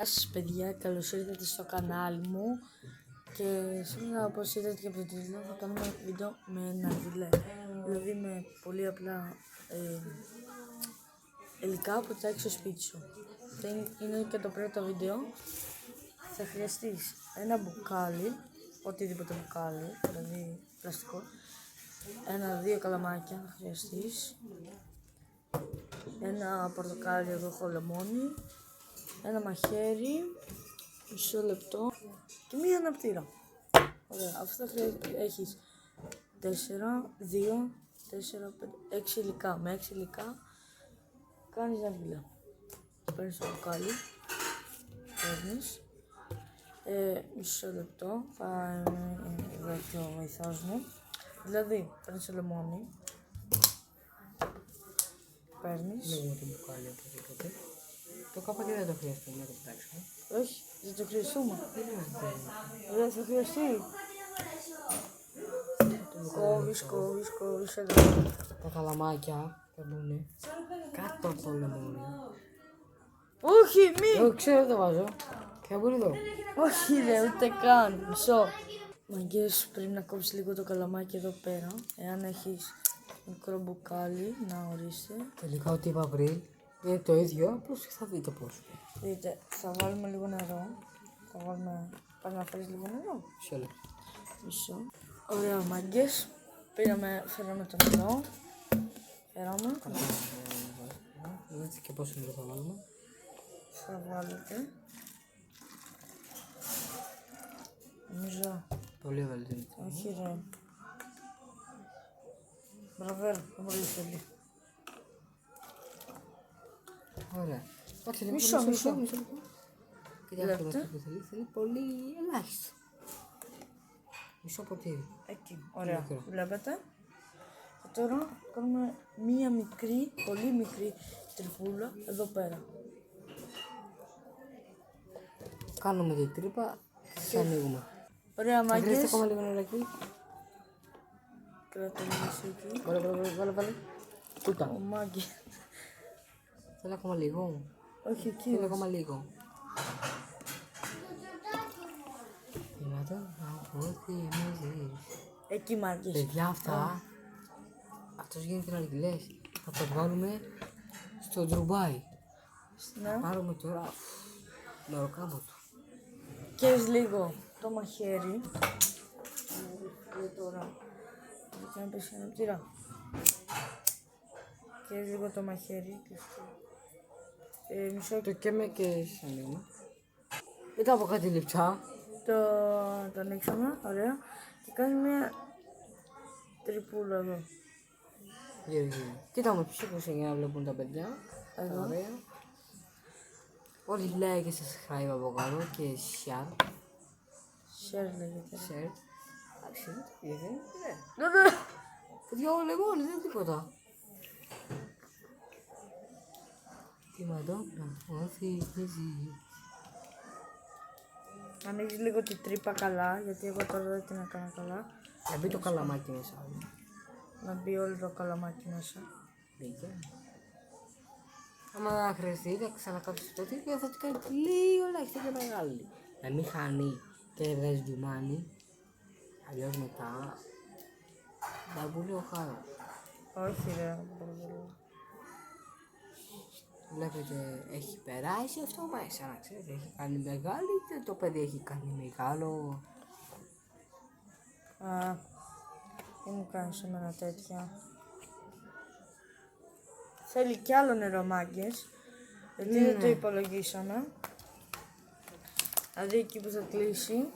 Γεια σας παιδιά, καλώς ήρθατε στο κανάλι μου και σήμερα, όπως είδατε και από το τίτλο, θα κάνουμε βίντεο με ναργκιλέ, δηλαδή με πολύ απλά υλικά που θα έχεις στο σπίτι σου. Είναι και το πρώτο βίντεο. Θα χρειαστείς ένα μπουκάλι, οτιδήποτε μπουκάλι, δηλαδή πλαστικό, δύο καλαμάκια θα χρειαστείς, ένα πορτοκάλι, εδώ έχω λεμόνι, ένα μαχαίρι, μισό λεπτό και μία αναπτήρα. Ωραία, αυτά έχεις 4, 2, 4, 5, 6 υλικά. Με 6 υλικά κάνεις ναργκιλέ. Παίρνεις το μπουκάλι, παίρνεις, μισό λεπτό, θα εδώ και ο βοηθός μου. Δηλαδή, παίρνεις το λεμόνι, παίρνεις. Λίγο το μπουκάλι οπωσδήποτε. Το καπάκι δεν το χρειαστούμε να το πετάξουμε. Όχι, δεν το χρειαστούμε. Δεν θα χρειαστεί. Κόβεις εδώ. Τα καλαμάκια θα μπουν κάτω από το λεμόνι. Όχι, μη! Εγώ ξέρω το βάζω. Και θα μπουν εδώ. Όχι ρε, ούτε καν. Μισό. Μαγκές, πρέπει να κόψεις λίγο το καλαμάκι εδώ πέρα. Εάν έχεις μικρό μπουκάλι, να ορίστε. Τελικά ό,τι είπα πριν είναι το ίδιο, απλώς θα δείτε πώς. Δείτε, θα βάλουμε λίγο νερό. Πας να φέρεις λίγο νερό. Μισό. Ωραία μάγκες. Φέραμε το νερό. Φέραμε. Δείτε και πόσο νερό θα βάλουμε. Θα βάλετε. Νομίζω. Πολύ ευέλικτη. Όχι ρε. Μπραβέρ, δεν πολύ θέλει. Ωραία. Μισό. Κοιτάξτε που θέλει πολύ ελάχιστο. Μισό ποτήρι. Εκεί, ωραία. Βλέπετε. Και τώρα κάνουμε μία μικρή, πολύ μικρή τρυπούλα εδώ πέρα. Κάνουμε την τρύπα και θα ανοίγουμε. Ωραία μάγκες. Χρειάζεται ακόμα λίγο νεράκι. Κράτα λίγο εκεί. Βάλε. Τούτα. Ο μάγκες. Θέλω ακόμα λίγο. Όχι εκεί. Θέλω ακόμα λίγο. Εκεί μάγκες. Παιδιά αυτά. Αυτός γίνεται ναργκιλές. Θα το βγάλουμε στο Ντουμπάι. Ναι. Θα πάρουμε τώρα μεροκάμπο του. Καίς λίγο το μαχαίρι. Και τώρα. Θα να πέσει αναπτήρα. Καίς λίγο το μαχαίρι. Μισό. Το καίμε και ανοίγουμε. Μετά από κάτι λεπτά. Το ανοίξαμε, ωραία. Και κάνουμε μια τρυπούλα εδώ. Γύρω. Κοίτα μου ψήφους για να βλέπουν τα παιδιά. Εδώ. Ωραία. Όλοι like και subscribe από κάτω και share. Share λέγεται. Share. Εντάξει, γιατί Ναι. παιδιά ο λεμόνι δεν είναι τίποτα. Τι μαντόπλα, όχι φύζει. Ανοίγεις λίγο την τρύπα καλά, γιατί εγώ τώρα δεν την έκανα καλά. Να μπει το καλαμάκι μέσα. Να μπει όλο το καλαμάκι μέσα. Μπήκε. Άμα χρειαστεί, θα ξανακάψεις το τίτλο και θα την κάνει λίγο ελάχιστα και μεγάλη. Να μην χάνει και βγάζει ντουμάνι. Αλλιώς μετά θα μπουν ο χάρο. Όχι ρε. Βλέπετε, έχει περάσει αυτό μέσα, να ξέρετε, έχει κάνει μεγάλη και το παιδί έχει κάνει μεγάλο. Δεν μου κάνεις εμένα τέτοια. Θέλει κι άλλο νερό μάγκες, γιατί δεν το υπολογίσαμε. Δηλαδή εκεί που θα κλείσει.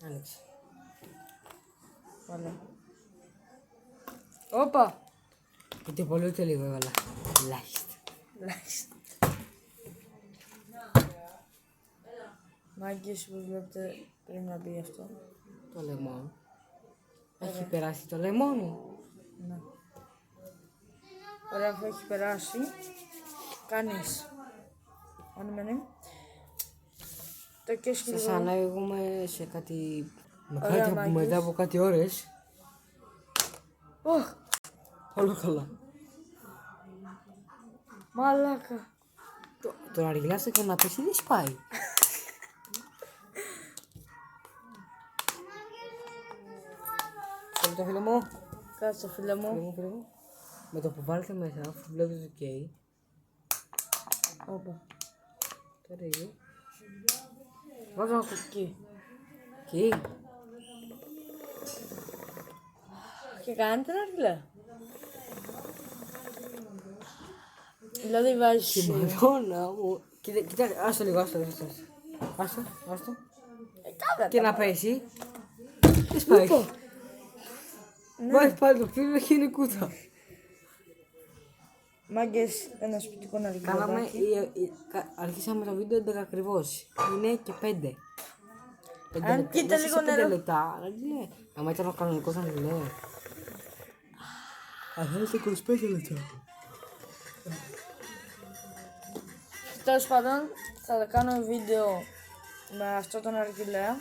Άνοιξε. Βάλε. Όπα! Ούτε πολύ ούτε λίγο έβαλα. Ελάχιστα. Ελάχιστα. Μάγκες, όπως βλέπετε, πρέπει να μπει αυτό. Το λεμόνι. Έχει περάσει το λεμόνι. Ναι. Ωραία, αφού έχει περάσει, κάνεις. Ανεμένει. Το καίς και Σας λίγο. ανάγουμε σε κάτι. Ωραία, Μετά από κάτι ώρες. Ωχ, Όλο καλά. μαλάκα. Το αργυλά στο καναπέσι δεν σπάει. Θέλω το φίλο μου. Κάτσε φίλε μου. Φίλε μου. Με το που βάλετε μέσα, αφού βλέπετε το καίει. Όπα. Τώρα είναι. Βάζω ένα κουκκί. Εκεί. Και κάνει την αργυλά. Δηλαδή βάζεις... Τη Μαδόνα μου. Κοίτα, άστο λίγο, άστο. Και να πέσει. Δεν σπάει. Βάζει πάλι το φίλο και είναι κούτα. Μάγκες, ένα σπιτικό Κάναμε, αργυλάκι. αρχίσαμε το βίντεο 11 ακριβώς. Είναι και 5. Αν κοίτα λίγο νερό. 5 λεπτά. Ναι. Άμα ήταν ο κανονικός να λέει. Αν θέλετε 25 λεπτά. Τέλος πάντων, θα κάνω βίντεο με αυτό τον αργυλέα.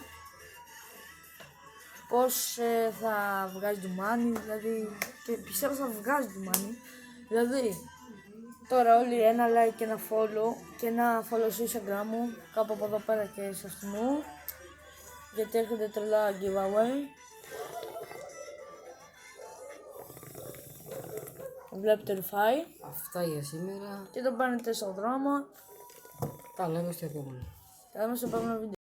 Πώς θα βγάζει ντουμάνι, δηλαδή, και πιστεύω θα βγάζει ντουμάνι. Δηλαδή, τώρα όλοι ένα like και ένα follow και ένα follow στο Instagram μου, κάπου από εδώ πέρα και σε αυτού, γιατί έρχονται τρελά giveaway. Βλέπετε ρουφάει Αυτά για σήμερα. και τον παίρνετε στο δρόμο. Τα λέμε στο επόμενο. Θα δούμε στο επόμενο βίντεο.